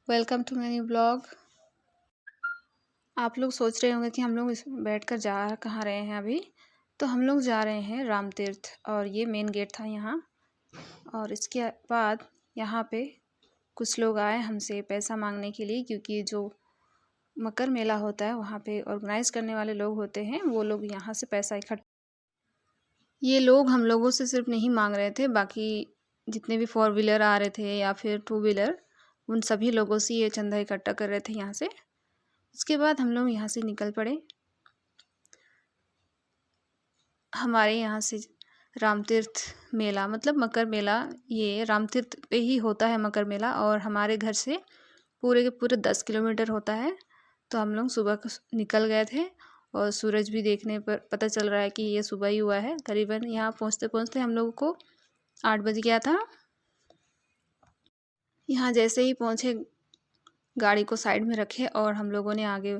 Welcome to my new blog. आप लोग सोच रहे होंगे कि हम लोग इस बैठकर जा कहाँ रहे हैं अभी। तो हम लोग जा रहे हैं राम तीर्थ और ये मेन गेट था यहाँ। और इसके बाद यहाँ पे कुछ लोग आए हमसे पैसा मांगने के लिए, क्योंकि जो मकर मेला होता है वहाँ पे ऑर्गेनाइज करने वाले लोग होते हैं, वो लोग यहाँ से पैसा इकट्ठा। ये लोग हम लोगों से सिर्फ नहीं मांग रहे थे, बाकी जितने भी 4 व्हीलर आ रहे थे या फिर 2 व्हीलर, उन सभी लोगों से ये चंदा इकट्ठा कर रहे थे यहाँ से। उसके बाद हम लोग यहाँ से निकल पड़े। हमारे यहाँ से राम तीर्थ मेला मतलब मकर मेला, ये राम तीर्थ पे ही होता है मकर मेला, और हमारे घर से पूरे के पूरे 10 किलोमीटर होता है। तो हम लोग सुबह निकल गए थे और सूरज भी देखने पर पता चल रहा है कि ये सुबह ही हुआ है। करीबन यहाँ पहुँचते पहुँचते हम लोगों को 8 बज गया था। यहाँ जैसे ही पहुँचे गाड़ी को साइड में रखे और हम लोगों ने आगे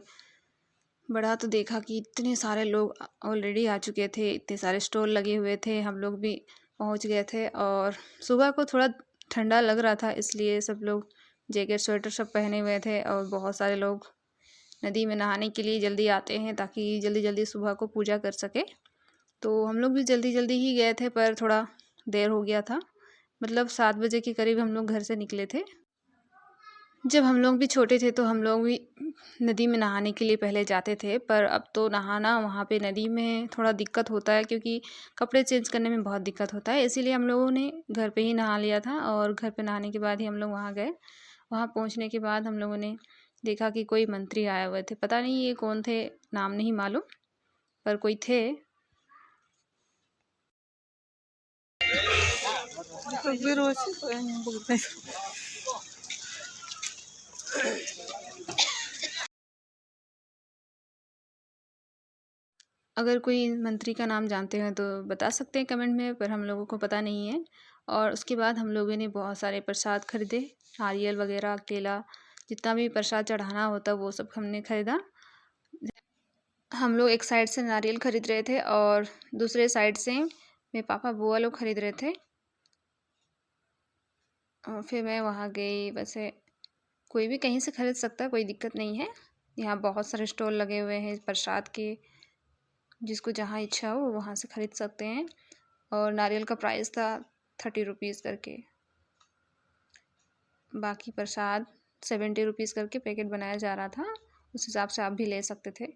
बढ़ा तो देखा कि इतने सारे लोग ऑलरेडी आ चुके थे, इतने सारे स्टॉल लगे हुए थे। हम लोग भी पहुंच गए थे और सुबह को थोड़ा ठंडा लग रहा था, इसलिए सब लोग जैकेट स्वेटर सब पहने हुए थे। और बहुत सारे लोग नदी में नहाने के लिए जल्दी आते हैं ताकि जल्दी जल्दी सुबह को पूजा कर सके। तो हम लोग भी जल्दी जल्दी ही गए थे, पर थोड़ा देर हो गया था। मतलब 7 बजे के करीब हम लोग घर से निकले थे। जब हम लोग भी छोटे थे तो हम लोग भी नदी में नहाने के लिए पहले जाते थे, पर अब तो नहाना वहाँ पे नदी में थोड़ा दिक्कत होता है, क्योंकि कपड़े चेंज करने में बहुत दिक्कत होता है। इसीलिए हम लोगों ने घर पे ही नहा लिया था और घर पे नहाने के बाद ही हम लोग वहाँ गए। वहाँ पहुँचने के बाद हम लोगों ने देखा कि कोई मंत्री आए हुए थे, पता नहीं ये कौन थे, नाम नहीं मालूम, पर कोई थे। अगर कोई मंत्री का नाम जानते हैं तो बता सकते हैं कमेंट में, पर हम लोगों को पता नहीं है। और उसके बाद हम लोगों ने बहुत सारे प्रसाद खरीदे, नारियल वगैरह, केला, जितना भी प्रसाद चढ़ाना होता वो सब हमने खरीदा। हम लोग एक साइड से नारियल खरीद रहे थे और दूसरे साइड से मेरे पापा बुआ लोग खरीद रहे थे। और फिर मैं वहाँ गई। वैसे कोई भी कहीं से खरीद सकता है, कोई दिक्कत नहीं है। यहाँ बहुत सारे स्टॉल लगे हुए हैं प्रसाद के, जिसको जहाँ इच्छा हो वहाँ से ख़रीद सकते हैं। और नारियल का प्राइस था 30 रुपीज़ करके। बाकी प्रसाद 70 रुपीज़ करके पैकेट बनाया जा रहा था, उस हिसाब से आप भी ले सकते थे।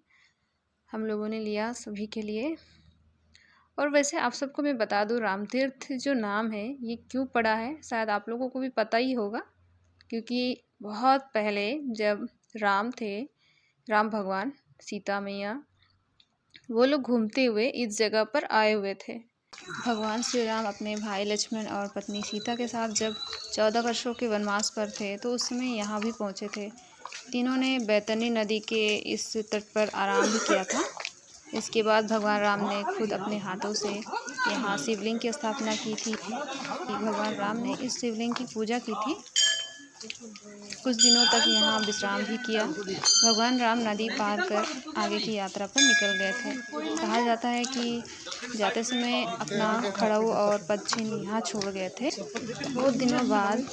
हम लोगों ने लिया सभी के लिए। और वैसे आप सबको मैं बता दूँ, राम तीर्थ जो नाम है ये क्यों पड़ा है, शायद आप लोगों को भी पता ही होगा। क्योंकि बहुत पहले जब राम थे, राम भगवान, सीता मैया, वो लोग घूमते हुए इस जगह पर आए हुए थे। भगवान श्री राम अपने भाई लक्ष्मण और पत्नी सीता के साथ जब 14 वर्षों के वनवास पर थे तो उस समय यहाँ भी पहुँचे थे। तीनों ने बैतरणी नदी के इस तट पर आराम भी किया था। इसके बाद भगवान राम ने खुद अपने हाथों से यहाँ शिवलिंग की स्थापना की थी। भगवान राम ने इस शिवलिंग की पूजा की थी। कुछ दिनों तक यहाँ विश्राम भी किया। भगवान राम नदी पार कर आगे की यात्रा पर निकल गए थे। कहा जाता है कि जाते समय अपना खड़ाऊ और पदचिन्ह यहाँ छोड़ गए थे। बहुत दिनों बाद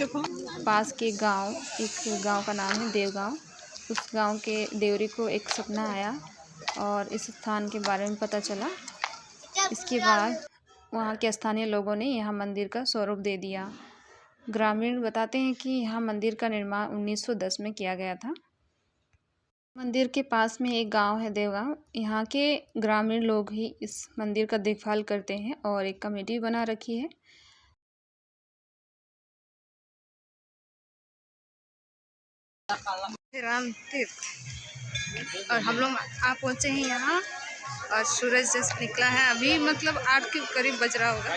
पास के गांव, एक गांव का नाम है देवगांव, उस गांव के देवरी को एक सपना आया और इस स्थान के बारे में पता चला। इसके बाद वहाँ के स्थानीय लोगों ने यहाँ मंदिर का स्वरूप दे दिया। ग्रामीण बताते हैं कि यहाँ मंदिर का निर्माण 1910 में किया गया था। मंदिर के पास में एक गांव है देवगांव। यहाँ के ग्रामीण लोग ही इस मंदिर का देखभाल करते हैं और एक कमेटी बना रखी है। राम तीर्थ और हम लोग आप पहुँचे हैं यहाँ और सूरज जस्ट निकला है अभी, मतलब 8 के करीब बज रहा होगा।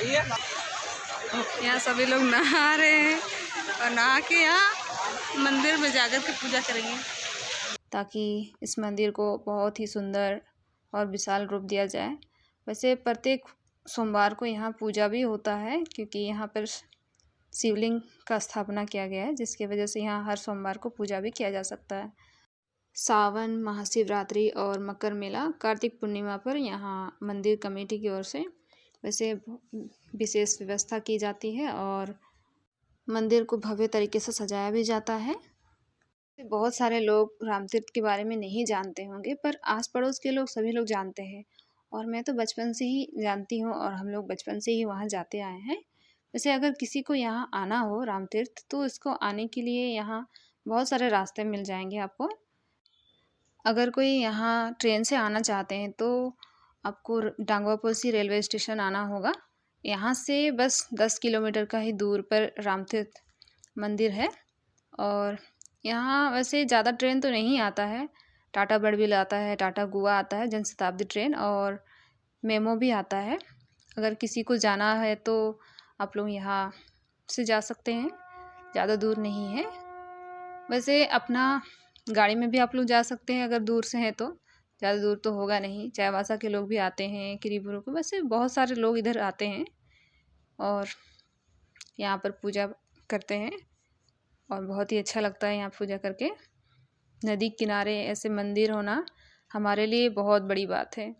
यहाँ सभी लोग नहा रहे हैं और नहा के यहाँ मंदिर में जाकर के पूजा करेंगे, ताकि इस मंदिर को बहुत ही सुंदर और विशाल रूप दिया जाए। वैसे प्रत्येक सोमवार को यहाँ पूजा भी होता है, क्योंकि यहाँ पर शिवलिंग का स्थापना किया गया है, जिसकी वजह से यहाँ हर सोमवार को पूजा भी किया जा सकता है। सावन, महाशिवरात्रि और मकर मेला, कार्तिक पूर्णिमा पर यहाँ मंदिर कमेटी की ओर से वैसे विशेष व्यवस्था की जाती है और मंदिर को भव्य तरीके से सजाया भी जाता है। बहुत सारे लोग रामतीर्थ के बारे में नहीं जानते होंगे, पर आस-पड़ोस के लोग सभी लोग जानते हैं और मैं तो बचपन से ही जानती हूँ और हम लोग बचपन से ही वहाँ जाते आए हैं। वैसे अगर किसी को यहाँ आना हो रामतीर्थ, तो इसको आने के लिए यहाँ बहुत सारे रास्ते मिल जाएँगे आपको। अगर कोई यहाँ ट्रेन से आना चाहते हैं तो आपको डांगवा पोसी रेलवे स्टेशन आना होगा। यहाँ से बस 10 किलोमीटर का ही दूर पर रामतीर्थ मंदिर है और यहाँ वैसे ज़्यादा ट्रेन तो नहीं आता है। टाटा बड़बिल आता है, टाटा गुआ आता है, जनशताब्दी ट्रेन और मेमो भी आता है। अगर किसी को जाना है तो आप लोग यहाँ से जा सकते हैं, ज़्यादा दूर नहीं है। वैसे अपना गाड़ी में भी आप लोग जा सकते हैं अगर दूर से हैं तो, ज़्यादा दूर तो होगा नहीं। चाईबासा के लोग भी आते हैं, किरीबुरू के, वैसे बहुत सारे लोग इधर आते हैं और यहाँ पर पूजा करते हैं और बहुत ही अच्छा लगता है यहाँ पूजा करके। नदी किनारे ऐसे मंदिर होना हमारे लिए बहुत बड़ी बात है।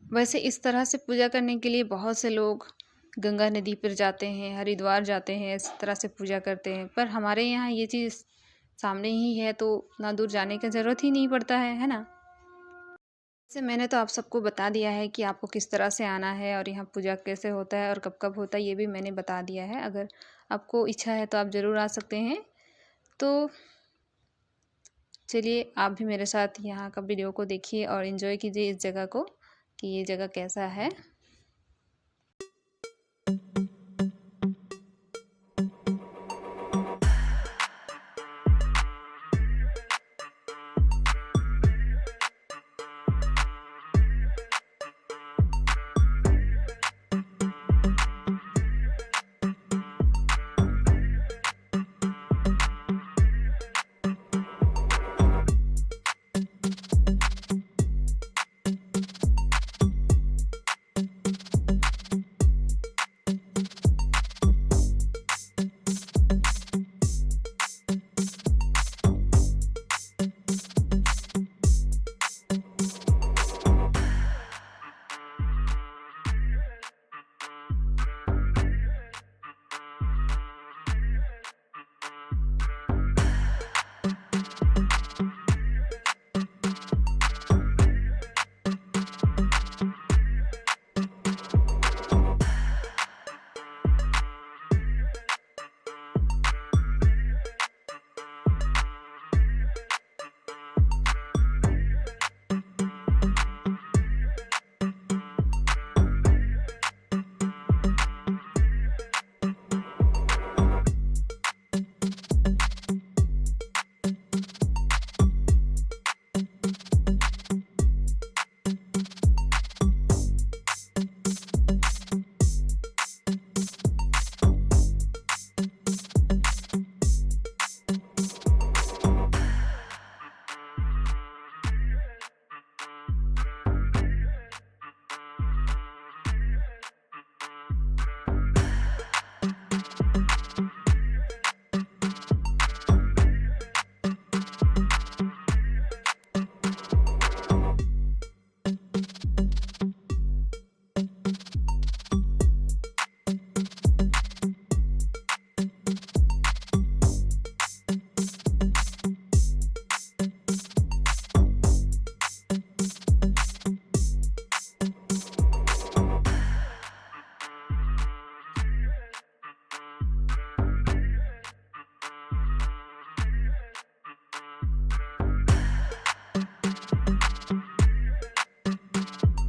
वैसे इस तरह से पूजा करने के लिए बहुत से लोग गंगा नदी पर जाते हैं, हरिद्वार जाते हैं, इस तरह से पूजा करते हैं। पर हमारे यहाँ ये चीज़ सामने ही है तो उतना दूर जाने की ज़रूरत ही नहीं पड़ता है ना? वैसे मैंने तो आप सबको बता दिया है कि आपको किस तरह से आना है और यहाँ पूजा कैसे होता है और कब-कब होता है, ये भी मैंने बता दिया है। अगर आपको इच्छा है तो आप ज़रूर आ सकते हैं। तो चलिए आप भी मेरे साथ यहाँ का वीडियो को देखिए और एंजॉय कीजिए इस जगह को कि ये जगह कैसा है।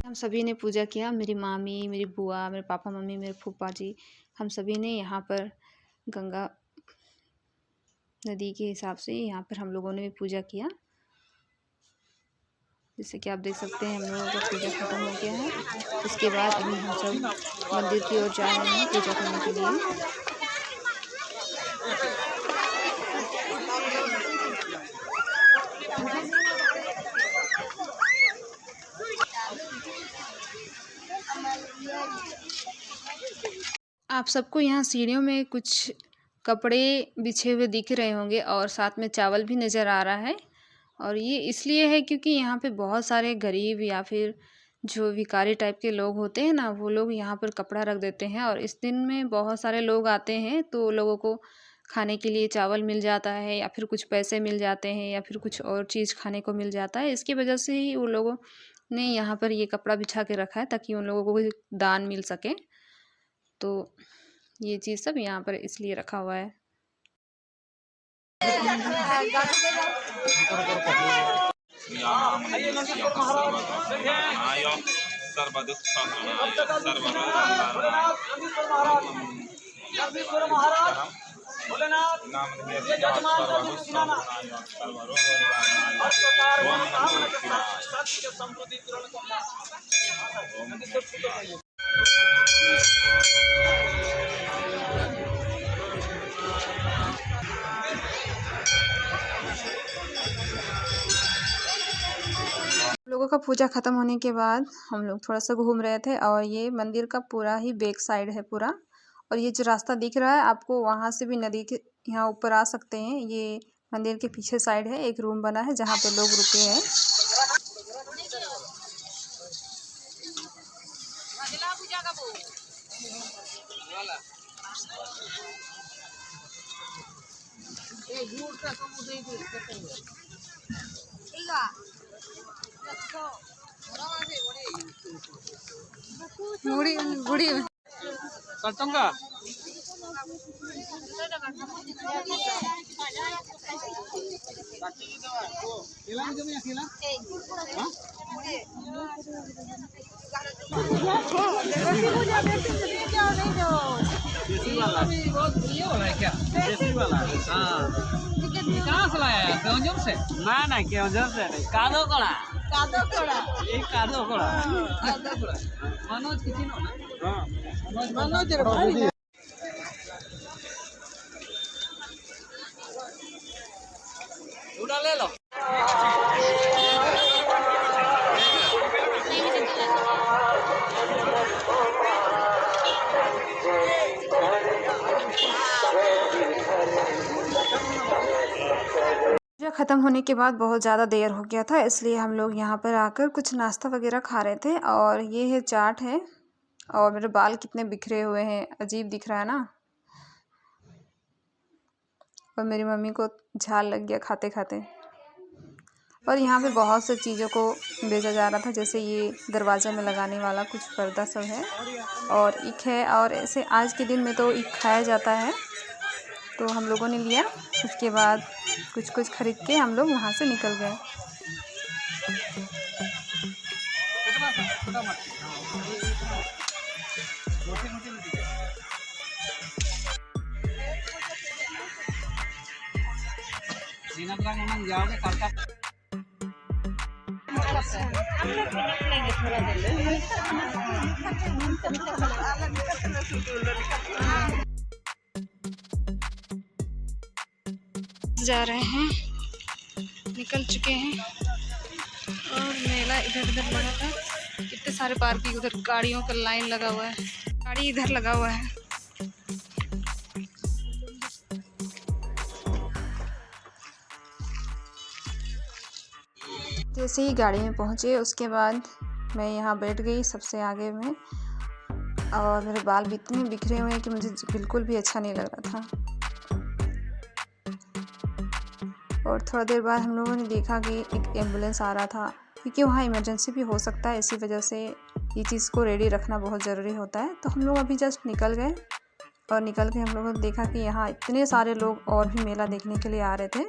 हम सभी ने पूजा किया, मेरी मामी, मेरी बुआ, मेरे पापा मम्मी, मेरे फूफा जी, हम सभी ने यहाँ पर गंगा नदी के हिसाब से यहाँ पर हम लोगों ने भी पूजा किया। जैसे कि आप देख सकते हैं हम लोगों का पूजा खत्म हो गया है। उसके बाद अभी हम सब मंदिर की ओर जा रहे हैं पूजा करने के लिए। आप सबको यहाँ सीढ़ियों में कुछ कपड़े बिछे हुए दिख रहे होंगे और साथ में चावल भी नज़र आ रहा है और ये इसलिए है क्योंकि यहाँ पे बहुत सारे गरीब या फिर जो भिखारी टाइप के लोग होते हैं ना, वो लोग यहाँ पर कपड़ा रख देते हैं और इस दिन में बहुत सारे लोग आते हैं, तो लोगों को खाने के लिए चावल मिल जाता है या फिर कुछ पैसे मिल जाते हैं या फिर कुछ और चीज़ खाने को मिल जाता है। इसकी वजह से ही वो लोगों ने यहाँ पर ये कपड़ा बिछा के रखा है ताकि उन लोगों को दान मिल सके। तो ये चीज़ सब यहाँ पर इसलिए रखा हुआ है। लोगों का पूजा ख़त्म होने के बाद हम लोग थोड़ा सा घूम रहे थे और ये मंदिर का पूरा ही बैक साइड है पूरा। और ये जो रास्ता दिख रहा है आपको, वहाँ से भी नदी के यहाँ ऊपर आ सकते हैं। ये मंदिर के पीछे साइड है, एक रूम बना है जहाँ पे लोग रुके हैं। देसी वाला बहुत ये वाला है क्या? देसी वाला हाँ। कहाँ से लाया है? केवंझर से? ना केवंझर से नहीं, कादो कोड़ा ये कादो कोड़ा मनोज किसी नो ना हाँ मनोज उड़ा ले लो। पूजा ख़त्म होने के बाद बहुत ज़्यादा देर हो गया था, इसलिए हम लोग यहाँ पर आकर कुछ नाश्ता वगैरह खा रहे थे। और ये है चाट है। और मेरे बाल कितने बिखरे हुए हैं, अजीब दिख रहा है ना। और मेरी मम्मी को झाल लग गया खाते खाते। और यहाँ पे बहुत से चीज़ों को बेचा जा रहा था, जैसे ये दरवाज़ा में लगाने वाला कुछ पर्दा सब है और ईख है। और ऐसे आज के दिन में तो ईख खाया जाता है, तो हम लोगों ने लिया। उसके बाद कुछ खरीद के हम लोग वहाँ से निकल गए। जा रहे हैं, निकल चुके हैं। और मेला इधर उधर लगा था, कितने सारे पार्किंग, उधर गाड़ियों का लाइन लगा हुआ है, गाड़ी इधर लगा हुआ है। जैसे ही गाड़ी में पहुँचे उसके बाद मैं यहाँ बैठ गई सबसे आगे में। और मेरे बाल भी इतने बिखरे हुए हैं कि मुझे बिल्कुल भी अच्छा नहीं लग रहा था। और थोड़ा देर बाद हम लोगों ने देखा कि एक एम्बुलेंस आ रहा था, क्योंकि वहाँ इमरजेंसी भी हो सकता है, इसी वजह से ये चीज़ को रेडी रखना बहुत ज़रूरी होता है। तो हम लोग अभी जस्ट निकल गए और निकल के हम लोगों ने देखा कि यहाँ इतने सारे लोग और भी मेला देखने के लिए आ रहे थे।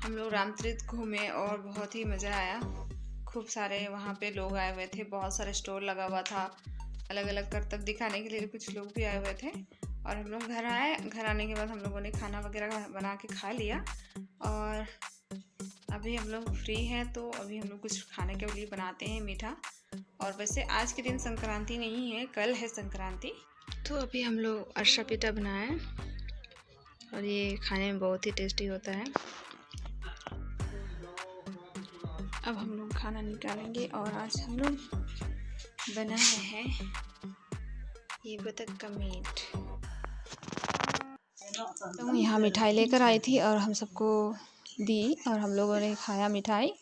हम लोग रामतीर्थ घूमे और बहुत ही मज़ा आया। खूब सारे वहाँ पे लोग आए हुए थे, बहुत सारे स्टॉल लगा हुआ था, अलग अलग करतब दिखाने के लिए कुछ लोग भी आए हुए थे। और हम लोग घर आए। घर आने के बाद हम लोगों ने खाना वगैरह बना के खा लिया और अभी हम लोग फ्री हैं, तो अभी हम लोग कुछ खाने के लिए बनाते हैं मीठा। और वैसे आज के दिन संक्रांति नहीं है, कल है संक्रांति। तो अभी हम लोग अरसा पीठा बनाए और ये खाने में बहुत ही टेस्टी होता है। अब हम लोग खाना निकालेंगे और आज हम लोग बना रहे हैं ये बतख का मीट। तो यहाँ मिठाई लेकर आई थी और हम सबको दी और हम लोगों ने खाया मिठाई।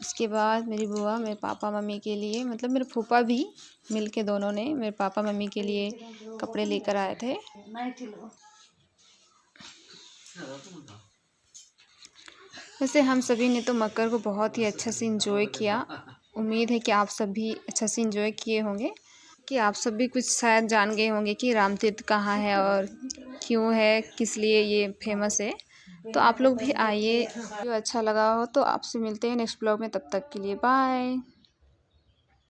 उसके बाद मेरी बुआ मेरे पापा मम्मी के लिए, मतलब मेरे फूफा भी मिल के दोनों ने मेरे पापा मम्मी के लिए कपड़े लेकर आए थे। वैसे हम सभी ने तो मकर को बहुत ही अच्छा से इंजॉय किया। उम्मीद है कि आप सब भी अच्छा से इंजॉय किए होंगे, कि आप सब भी कुछ शायद जान गए होंगे कि रामतीर्थ कहाँ है और क्यों है, किस लिए ये फेमस है। तो आप लोग भी आइए। जो अच्छा लगा हो तो आपसे मिलते हैं नेक्स्ट ब्लॉग में, तब तक के लिए बाय।